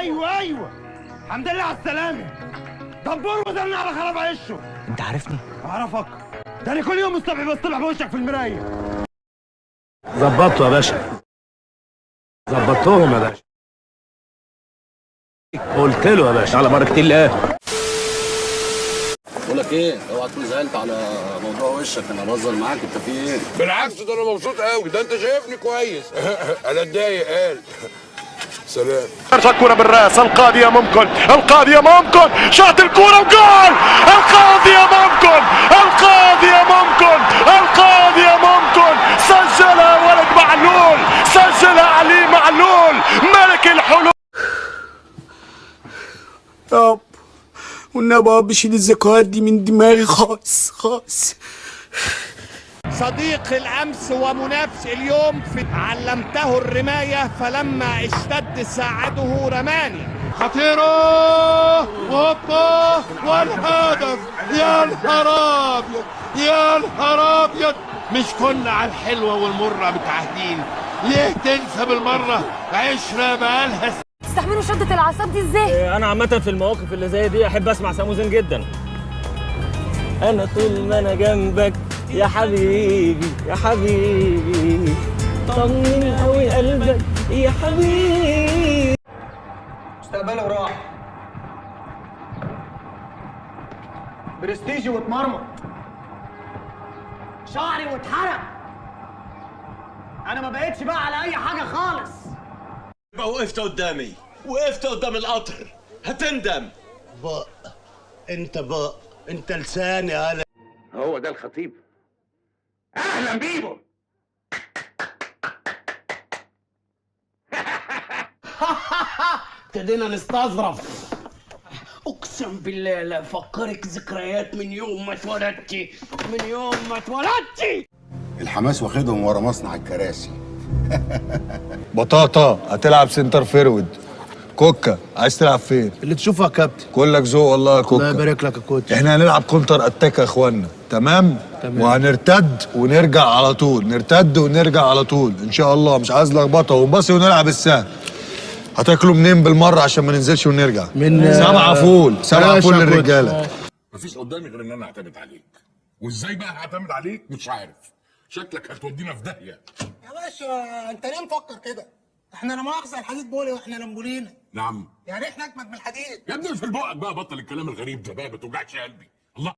ايوه الحمد لله على السلامه. دبور وزلنا على خراب عشه. انت عارفني؟ اعرفك، ده انا كل يوم الصبح بصطبح بوشك في المرايه. ظبطته يا باشا، ظبطتهم يا باشا، قلت له يا باشا على بركة الله. بقول لك ايه، اوعى تكون زعلت على موضوع وشك، انا بهزر معاك، انت في ايه؟ بالعكس ده انا مبسوط قوي، ده انت شايفني كويس. انا اتضايق قال سلام. الكرة بالراس، القاضية ممكن، القاضية ممكن، شاط الكرة وجول، القاضية ممكن، القاضية ممكن، القاضية ممكن، سجلها ولد معلول، سجلها علي معلول ملك الحلول. ياب والنبي ياب شيل الذكريات دي من دماغي خالص خالص. صديق الأمس ومنافس اليوم علمته الرماية فلما اشتد ساعده رماني. خطيرة هوبا والهدف. يا نهار أبيض يا نهار أبيض، مش كنا على الحلوة والمرة متعهدين؟ ليه تنسى بالمرة عشرة بقالها؟ تستحملوا شدة الأعصاب دي ازاي؟ انا عامة في المواقف اللي زي دي احب اسمع سامو زين جدا. انا طول ما انا جنبك يا حبيبي يا حبيبي، طمن قوي قلبك يا حبيبي. مستقبله راح، برستيجي واتمرمط، شعري واتحرق، انا ما بقتش بقى على اي حاجه خالص. يبقى وقفت قدامي، وقفت قدام القطر، هتندم. بق انت لساني هلا. هو ده الخطيب، اهلا بيبو. ابتدينا نستظرف. اقسم بالله لا افكرك ذكريات من يوم ما اتولدتي، من يوم ما اتولدتي. الحماس واخدهم ورا مصنع الكراسي. بطاطا هتلعب سنتر فيرود. كوكا عايز تلعب فين؟ اللي تشوفها يا كابتن. كلك ذوق والله يا كوكا. الله يبارك لك يا كوتش. احنا هنلعب كونتر اتاك يا اخوانا، تمام؟ وهنرتد ونرجع على طول، نرتد ونرجع على طول ان شاء الله. مش عايز لخبطه، ونباصي ونلعب السهل. هتاكلوا منين بالمره عشان ما ننزلش ونرجع؟ من 7 فول، 7 فول للرجاله. مفيش قدامي غير ان انا اعتمد عليك، وازاي بقى هعتمد عليك مش عارف. شكلك هتودينا في داهيه يا باشا. انت ليه مفكر كده؟ احنا لا مؤاخذه الحديد بولي واحنا لمبولينا. نعم، يعني احنا اجمد من الحديد يا ابني في بقك بقى، بطل الكلام الغريب ده بقى، ما توجعش قلبي. الله،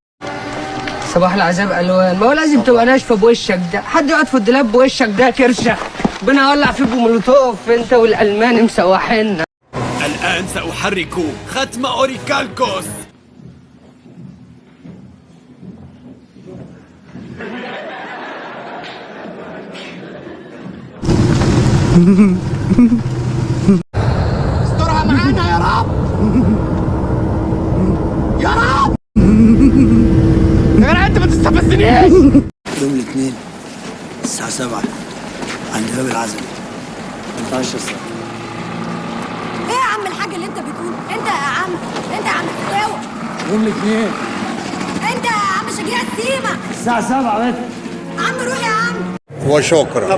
صباح العذاب الوان. ما هو لازم تبقى ناشفه بوشك ده، حد يقعد في الدولاب بوشك ده كرشه. ربنا يولع فيه بمولوتوف، انت والالمان مسوحيننا. الآن سأحرك ختم أوريكالكوس. استرها معانا يا رب يا رب. يا جدع انت ما تستفزنيش. يوم الاثنين الساعة 7 عند باب العزم. 18 ساعة. ايه يا عم الحاج اللي انت بتقوله؟ انت يا عم، انت يا عم الفتاوى. يوم الاثنين انت يا عم شجيع السيما. الساعة 7 بس. عم روح يا عم. وشكرا.